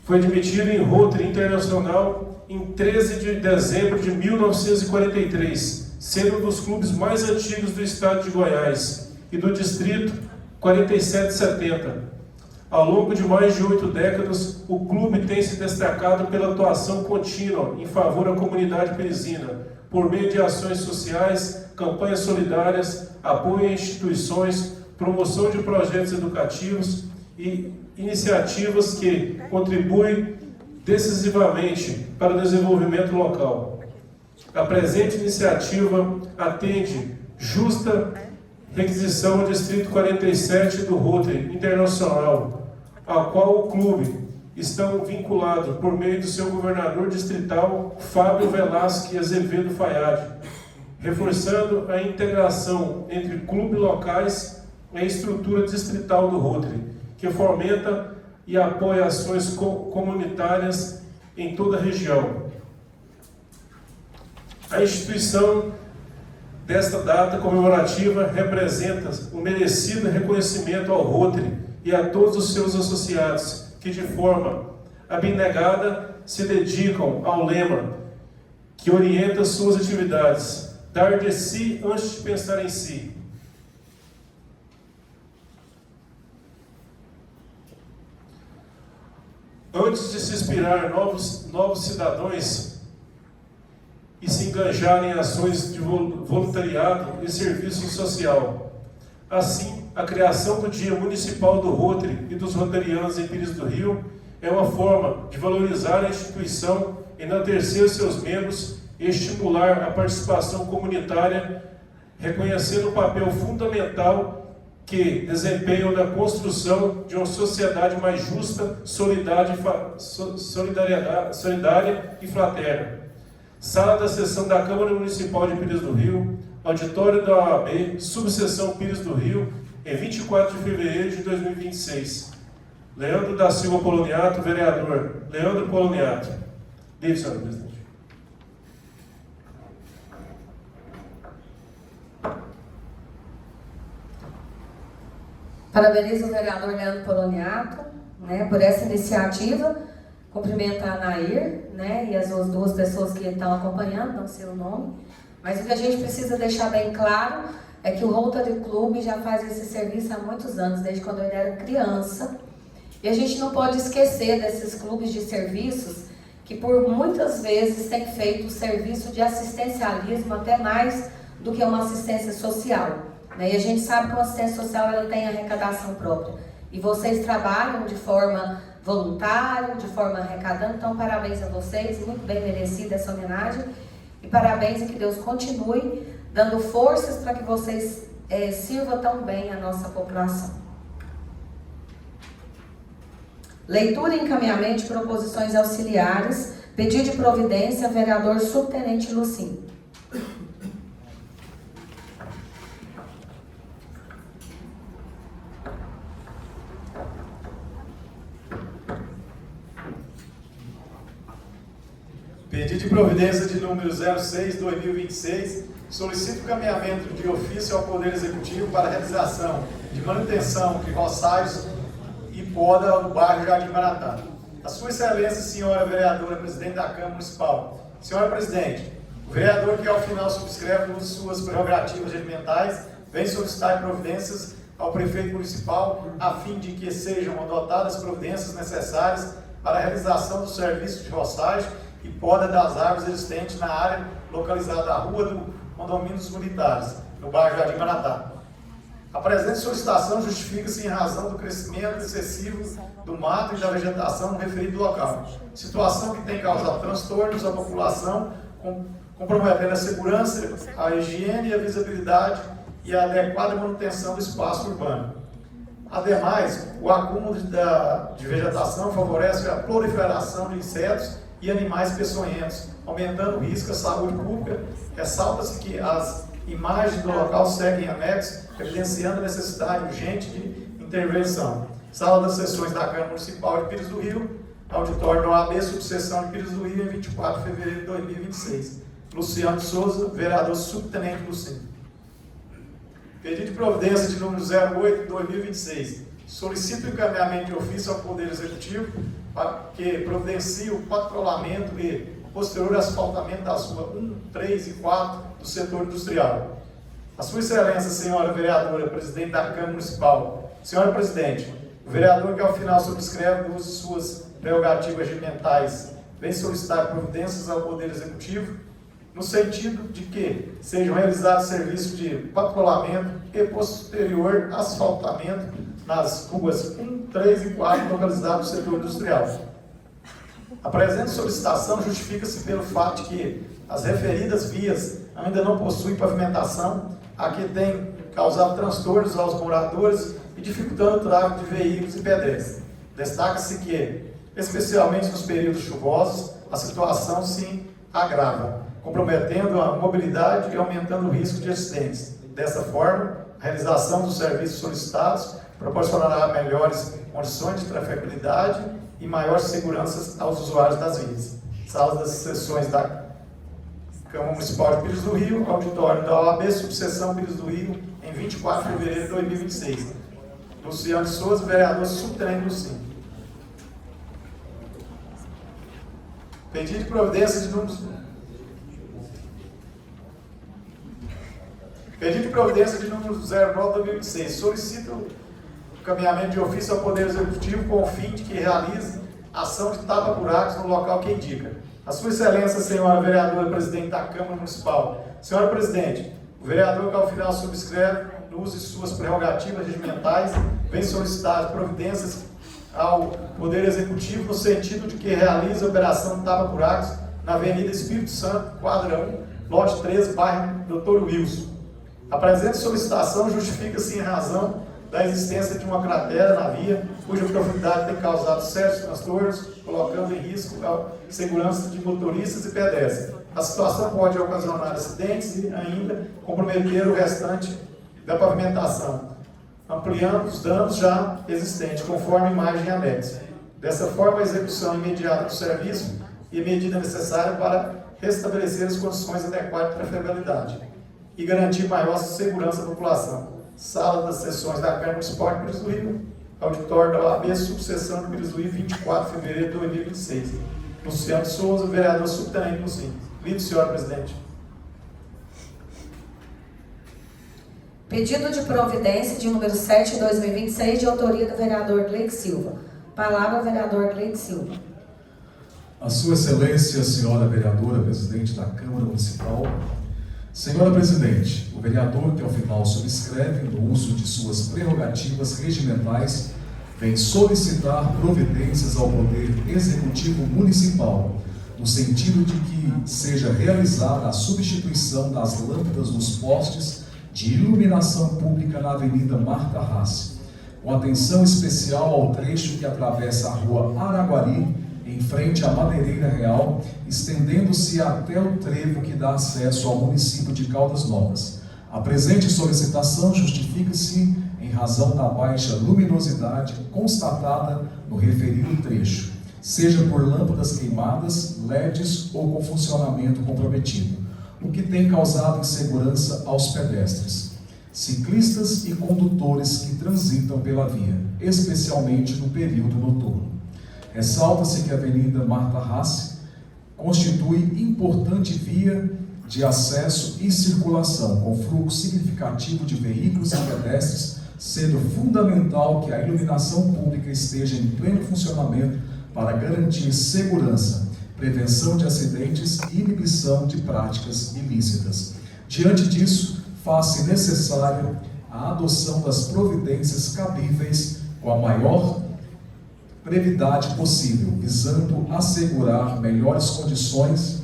em Rotary Internacional em 13 de dezembro de 1943, sendo um dos clubes mais antigos do estado de Goiás e do distrito 4770. Ao longo de mais de 8 décadas, o clube tem se destacado pela atuação contínua em favor da comunidade piresina, por meio de ações sociais, campanhas solidárias, apoio a instituições, promoção de projetos educativos e iniciativas que contribuem decisivamente para o desenvolvimento local. A presente iniciativa atende justa requisição ao Distrito 47 do Rotary Internacional, ao qual o clube está vinculado por meio do seu governador distrital, Fábio Velasque Azevedo Fayad, reforçando a integração entre clubes locais e a estrutura distrital do Rotary, que fomenta e apoia ações comunitárias em toda a região. A instituição desta data comemorativa representa um merecido reconhecimento ao Rotary e a todos os seus associados, que de forma abnegada se dedicam ao lema que orienta suas atividades: dar de si antes de pensar em si. Antes de se inspirar novos cidadãos e se engajarem em ações de voluntariado e serviço social. Assim, a criação do Dia Municipal do Rotary e dos Rotarianos em Pires do Rio é uma forma de valorizar a instituição, enaltecer seus membros e estimular a participação comunitária, reconhecendo o papel fundamental que desempenham na construção de uma sociedade mais justa, solidária e fraterna. Sala da sessão da Câmara Municipal de Pires do Rio, auditório da OAB, subseção Pires do Rio, em 24 de fevereiro de 2026. Leandro da Silva Poloniato, vereador. Leandro Poloniato. Livre, senhor presidente. Parabenizo o vereador Leandro Poloniato, por essa iniciativa. Cumprimento a Anair, e as duas pessoas que estão acompanhando, não sei o nome. Mas o que a gente precisa deixar bem claro é que o Rotary Club já faz esse serviço há muitos anos, desde quando ele era criança. E a gente não pode esquecer desses clubes de serviços que por muitas vezes têm feito o serviço de assistencialismo até mais do que uma assistência social. E a gente sabe que uma assistência social ela tem arrecadação própria. E vocês trabalham de forma voluntária, de forma arrecadando. Então, parabéns a vocês, muito bem merecida essa homenagem. E parabéns e que Deus continue dando forças para que vocês sirvam tão bem a nossa população. Leitura e encaminhamento de proposições auxiliares. Pedido de providência, vereador subtenente Lucim. Pedido de providência de número 06/2026, solicito encaminhamento de ofício ao Poder Executivo para a realização de manutenção de roçais e poda no bairro Jardim Maratá. A Sua Excelência, senhora vereadora, presidente da Câmara Municipal. Senhora presidente, o vereador que ao final subscreve uma de suas prerrogativas regimentais vem solicitar providências ao prefeito municipal a fim de que sejam adotadas providências necessárias para a realização do serviço de roçagem e poda das árvores existentes na área localizada à rua do Condomínio dos Militares, no bairro Jardim Maratá. A presente solicitação justifica-se em razão do crescimento excessivo do mato e da vegetação no referido local, situação que tem causado transtornos à população, comprometendo a segurança, a higiene e a visibilidade e a adequada manutenção do espaço urbano. Ademais, o acúmulo de vegetação favorece a proliferação de insetos e animais peçonhentos, aumentando o risco à saúde pública. Ressalta-se que as imagens do local seguem anexo, evidenciando a necessidade urgente de intervenção. Sala das sessões da Câmara Municipal de Pires do Rio, auditório da OAB, subseção de Pires do Rio, em 24 de fevereiro de 2026. Luciano Souza, vereador subtenente do SIM. Pedido de providência de número 08 de 2026. Solicito o encaminhamento de ofício ao Poder Executivo para que providencie o patrulhamento e posterior asfaltamento das ruas 1, 3 e 4 do setor industrial. A Sua Excelência, senhora vereadora, presidente da Câmara Municipal. Senhora Presidente, o vereador que ao final subscreve do uso de suas prerrogativas regimentais vem solicitar providências ao Poder Executivo no sentido de que sejam realizados serviços de patrulhamento e posterior asfaltamento nas ruas 1, 3 e 4 localizadas no setor industrial. A presente solicitação justifica-se pelo fato de que as referidas vias ainda não possuem pavimentação, a que tem causado transtornos aos moradores e dificultando o tráfego de veículos e pedestres. Destaca-se que, especialmente nos períodos chuvosos, a situação se agrava, comprometendo a mobilidade e aumentando o risco de acidentes. Dessa forma, a realização dos serviços solicitados proporcionará melhores condições de trafegabilidade e maior segurança aos usuários das vias. Salas das sessões da Câmara Municipal de Pires do Rio, auditório da OAB, subseção Pires do Rio, em 24 de fevereiro de 2026. Luciano Souza, vereador subtenente do SIM. Pedido de providência de número... Pedido de providência de número 09 de 2026. Solicito o encaminhamento de ofício ao Poder Executivo com o fim de que realize ação de tapa-buracos no local que indica. A Sua Excelência, senhora vereadora, presidente da Câmara Municipal. Senhora Presidente, o vereador que ao final subscreve no uso de suas prerrogativas regimentais vem solicitar as providências ao Poder Executivo no sentido de que realize a operação de tapa-buracos na Avenida Espírito Santo, quadra 1, lote 13, bairro Dr. Wilson. A presente solicitação justifica-se em razão da existência de uma cratera na via, cuja profundidade tem causado sérios transtornos, colocando em risco a segurança de motoristas e pedestres. A situação pode ocasionar acidentes e ainda comprometer o restante da pavimentação, ampliando os danos já existentes, conforme a imagem anexa. Dessa forma, a execução imediata do serviço e medida necessária para restabelecer as condições adequadas de trafegabilidade e garantir maior segurança à população. Sala das sessões da Câmara Municipal de Pires do Rio, auditório da OAB, subseção de Pires do Rio, 24 de fevereiro de 2026. Luciano Souza, vereador subtenente do SIM. Lido, senhora Presidente. Pedido de providência de número 7 de 2026, de autoria do vereador Gleide Silva. Palavra, vereador Gleide Silva. A Sua Excelência, senhora vereadora, presidente da Câmara Municipal. Senhora Presidente, o vereador que ao final subscreve no uso de suas prerrogativas regimentais vem solicitar providências ao Poder Executivo Municipal, no sentido de que seja realizada a substituição das lâmpadas dos postes de iluminação pública na Avenida Marta Rassi, com atenção especial ao trecho que atravessa a Rua Araguari, em frente à Madeireira Real, estendendo-se até o trevo que dá acesso ao município de Caldas Novas. A presente solicitação justifica-se em razão da baixa luminosidade constatada no referido trecho, seja por lâmpadas queimadas, LEDs ou com funcionamento comprometido, o que tem causado insegurança aos pedestres, ciclistas e condutores que transitam pela via, especialmente no período noturno. Ressalta-se que a Avenida Marta Rassi constitui importante via de acesso e circulação, com fluxo significativo de veículos e pedestres, sendo fundamental que a iluminação pública esteja em pleno funcionamento para garantir segurança, prevenção de acidentes e inibição de práticas ilícitas. Diante disso, faz-se necessário a adoção das providências cabíveis com a maior brevidade possível, visando assegurar melhores condições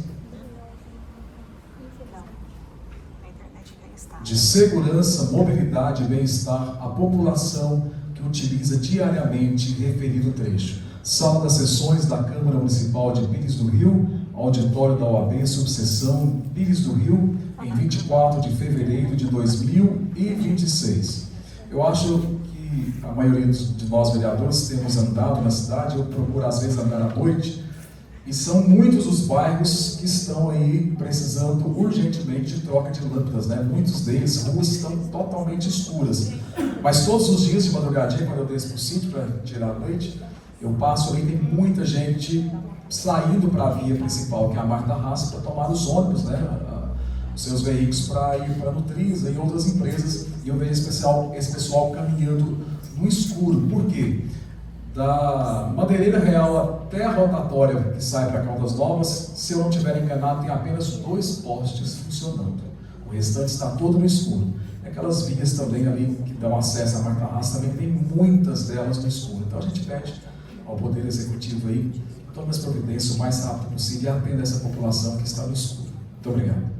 de segurança, mobilidade e bem-estar à população que utiliza diariamente referido trecho. Sala das sessões da Câmara Municipal de Pires do Rio, auditório da OAB, subseção Pires do Rio, em 24 de fevereiro de 2026. Eu acho que a maioria de nós vereadores temos andado na cidade, eu procuro às vezes andar à noite, e são muitos os bairros que estão aí precisando urgentemente de troca de lâmpadas, né? Muitos deles, ruas estão totalmente escuras. Mas todos os dias de madrugadinha, quando eu desço para o sítio para tirar a noite, eu passo ali, tem muita gente saindo para a via principal, que é a Marta Haas, para tomar os ônibus, né? Os seus veículos para ir para a Nutrisa e outras empresas. E eu vejo esse pessoal caminhando no escuro. Por quê? Da Madeireira Real até a rotatória que sai para Caldas Novas, se eu não estiver enganado, tem apenas 2 postes funcionando. O restante está todo no escuro. E aquelas vias também ali que dão acesso à Marta Haas, também tem muitas delas no escuro. Então a gente pede ao Poder Executivo aí, tome as providências o mais rápido possível e atenda essa população que está no escuro. Muito obrigado.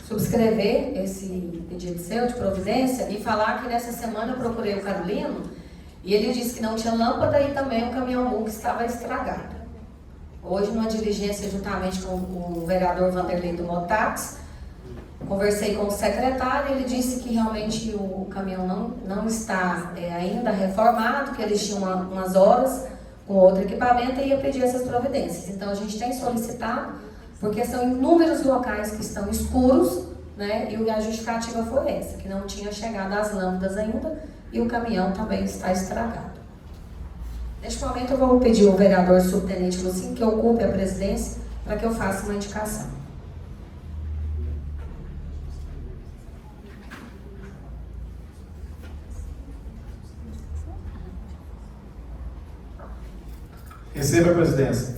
Subscrever esse pedido seu de providência e falar que nessa semana eu procurei o Carolino e ele disse que não tinha lâmpada e também o caminhão que estava estragado. Hoje, numa diligência juntamente com o vereador Vanderlei do Motax, conversei com o secretário e ele disse que realmente o caminhão não está ainda reformado, que eles tinham umas horas com outro equipamento e ia pedir essas providências. Então a gente tem solicitado, porque são inúmeros locais que estão escuros, né? E a justificativa foi essa, que não tinha chegado as lâmpadas ainda e o caminhão também está estragado. Neste momento eu vou pedir ao vereador subtenente Lucinho que ocupe a presidência para que eu faça uma indicação. Receba a presidência.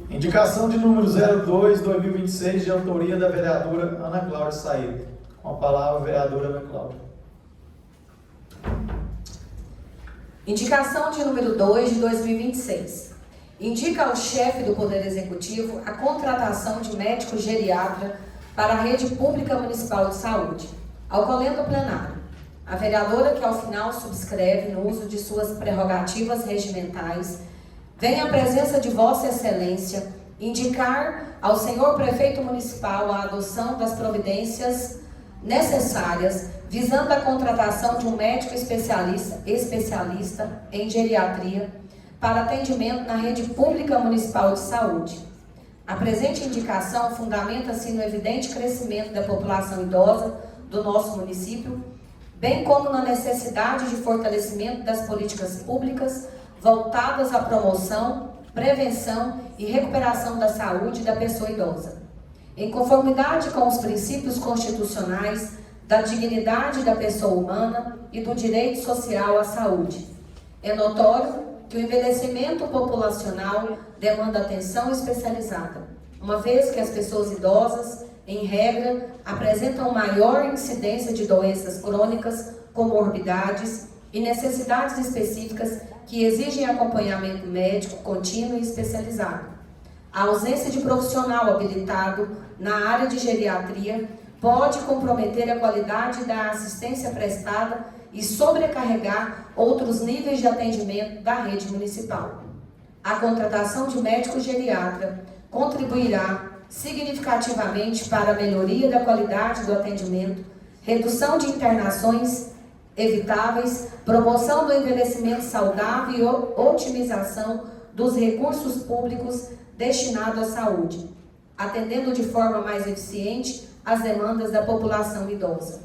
Indicação de número 02/2026, de autoria da vereadora Ana Cláudia Saída. Com a palavra, a vereadora Ana Cláudia. Indicação de número 2 de 2026. Indica ao chefe do Poder Executivo a contratação de médico geriatra para a rede pública municipal de saúde. Ocorrendo ao plenário, a vereadora que ao final subscreve no uso de suas prerrogativas regimentais, vem à presença de Vossa Excelência indicar ao senhor prefeito municipal a adoção das providências necessárias visando a contratação de um médico especialista em geriatria para atendimento na rede pública municipal de saúde. A presente indicação fundamenta-se no evidente crescimento da população idosa do nosso município, bem como na necessidade de fortalecimento das políticas públicas voltadas à promoção, prevenção e recuperação da saúde da pessoa idosa. Em conformidade com os princípios constitucionais da dignidade da pessoa humana e do direito social à saúde, é notório que o envelhecimento populacional demanda atenção especializada, uma vez que as pessoas idosas, em regra, apresentam maior incidência de doenças crônicas, comorbidades e necessidades específicas que exigem acompanhamento médico contínuo e especializado. A ausência de profissional habilitado na área de geriatria pode comprometer a qualidade da assistência prestada e sobrecarregar outros níveis de atendimento da rede municipal. A contratação de médico geriatra contribuirá significativamente para a melhoria da qualidade do atendimento, redução de internações evitáveis, promoção do envelhecimento saudável e otimização dos recursos públicos destinados à saúde, atendendo de forma mais eficiente as demandas da população idosa.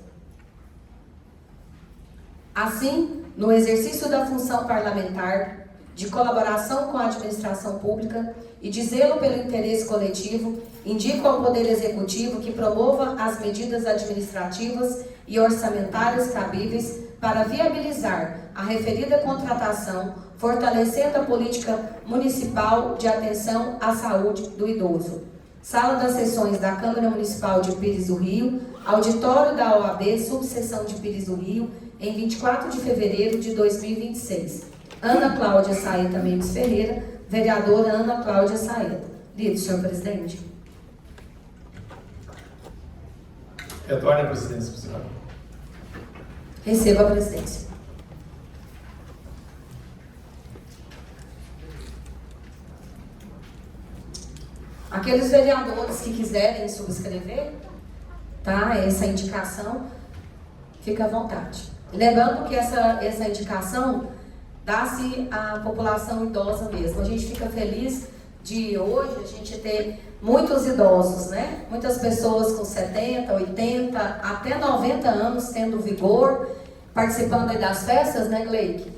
Assim, no exercício da função parlamentar, de colaboração com a administração pública e de zelo pelo interesse coletivo, indico ao Poder Executivo que promova as medidas administrativas e orçamentárias cabíveis para viabilizar a referida contratação, fortalecendo a política municipal de atenção à saúde do idoso. Sala das Sessões da Câmara Municipal de Pires do Rio, auditório da OAB, subseção de Pires do Rio, em 24 de fevereiro de 2026. Ana Cláudia Saeta Mendes Ferreira, vereadora Ana Cláudia Saeta. Lido, senhor presidente. Retorne à presidência, senhora. Receba a presidência. Aqueles vereadores que quiserem subscrever, tá, essa indicação, fica à vontade. Lembrando que essa indicação dá-se à população idosa mesmo. A gente fica feliz de hoje a gente ter muitos idosos, né? Muitas pessoas com 70, 80, até 90 anos tendo vigor, participando aí das festas, né, Gleique?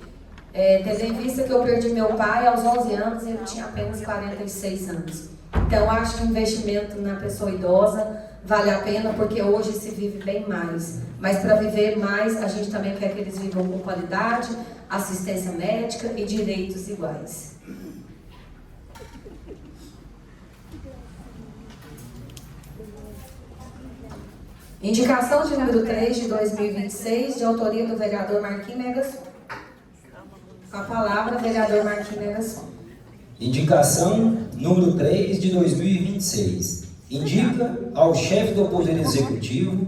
Tendo em vista que eu perdi meu pai aos 11 anos e ele tinha apenas 46 anos. Então, acho que o investimento na pessoa idosa vale a pena, porque hoje se vive bem mais. Mas para viver mais, a gente também quer que eles vivam com qualidade, assistência médica e direitos iguais. Indicação de número 3 de 2026, de autoria do vereador Marquinhos Megasson. Com a palavra, vereador Marquinhos Megasson. Indicação número 3 de 2026. Indica ao chefe do Poder Executivo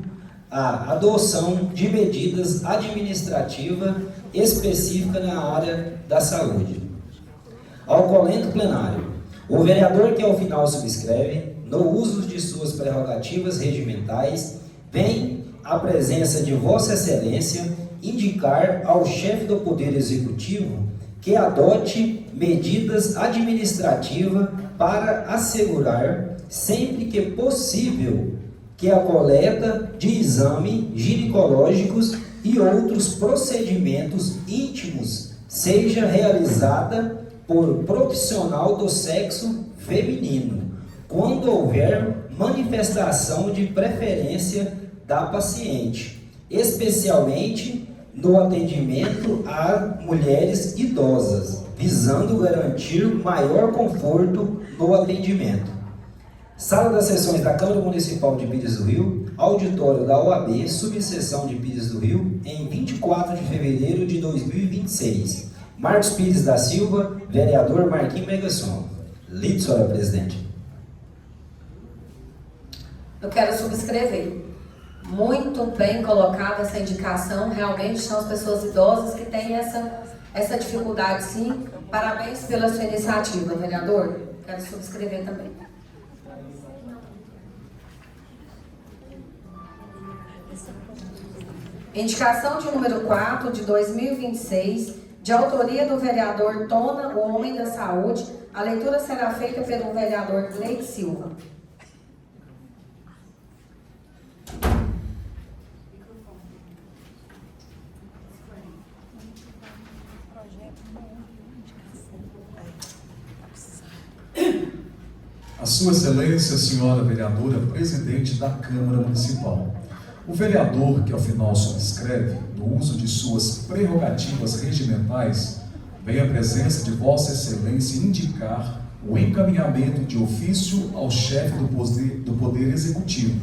a adoção de medidas administrativas específicas na área da saúde. Ao colento plenário, o vereador que ao final subscreve, no uso de suas prerrogativas regimentais, vem à presença de Vossa Excelência indicar ao chefe do Poder Executivo que adote medidas administrativas para assegurar, sempre que possível, que a coleta de exames ginecológicos e outros procedimentos íntimos seja realizada por profissional do sexo feminino, quando houver manifestação de preferência da paciente, especialmente no atendimento a mulheres idosas, visando garantir maior conforto no atendimento. Sala das Sessões da Câmara Municipal de Pires do Rio, auditório da OAB, subseção de Pires do Rio, em 24 de fevereiro de 2026. Marcos Pires da Silva, vereador Marquinhos Megasson. Lido, senhora presidente. Eu quero subscrever. Muito bem colocada essa indicação. Realmente são as pessoas idosas que têm essa dificuldade, sim. Parabéns pela sua iniciativa, vereador. Quero subscrever também. Indicação de número 4 de 2026, de autoria do vereador Tona, o Homem da Saúde. A leitura será feita pelo vereador Gleice Silva. A Sua Excelência, senhora vereadora, presidente da Câmara Municipal. O vereador que ao final subscreve, no uso de suas prerrogativas regimentais, vem à presença de Vossa Excelência indicar o encaminhamento de ofício ao chefe do Poder Executivo,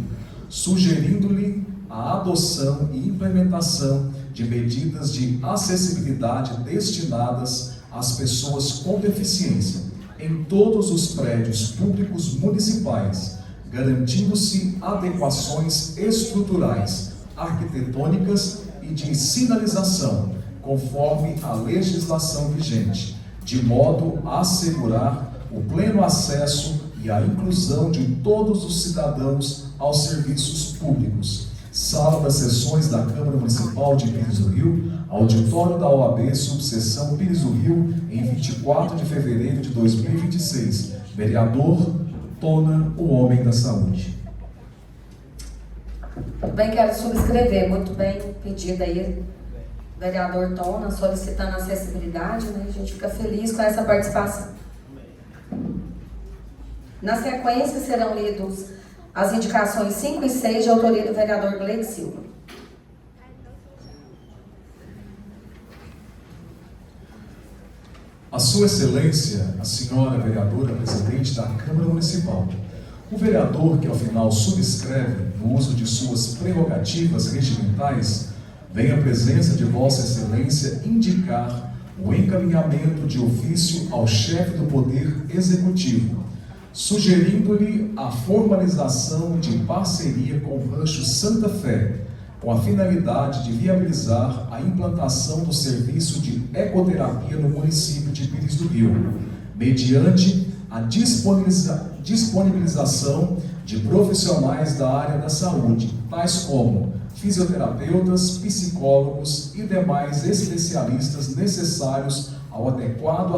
sugerindo-lhe a adoção e implementação de medidas de acessibilidade destinadas às pessoas com deficiência em todos os prédios públicos municipais, garantindo-se adequações estruturais, arquitetônicas e de sinalização, conforme a legislação vigente, de modo a assegurar o pleno acesso e a inclusão de todos os cidadãos aos serviços públicos. Sala das Sessões da Câmara Municipal de Pires do Rio, auditório da OAB, subseção Pires do Rio, em 24 de fevereiro de 2026. Vereador Tona, o Homem da Saúde. Bem, quero subscrever, muito bem pedido aí, vereador Tona, solicitando acessibilidade, né? A gente fica feliz com essa participação. Na sequência, serão lidos as indicações 5 e 6 de autoria do vereador Gleice Silva. A Sua Excelência, a senhora vereadora presidente da Câmara Municipal. O vereador que ao final subscreve no uso de suas prerrogativas regimentais vem à presença de Vossa Excelência indicar o encaminhamento de ofício ao chefe do Poder Executivo, sugerindo-lhe a formalização de parceria com o Rancho Santa Fé, com a finalidade de viabilizar a implantação do serviço de ecoterapia no município de Pires do Rio, mediante a disponibilização de profissionais da área da saúde, tais como fisioterapeutas, psicólogos e demais especialistas necessários ao adequado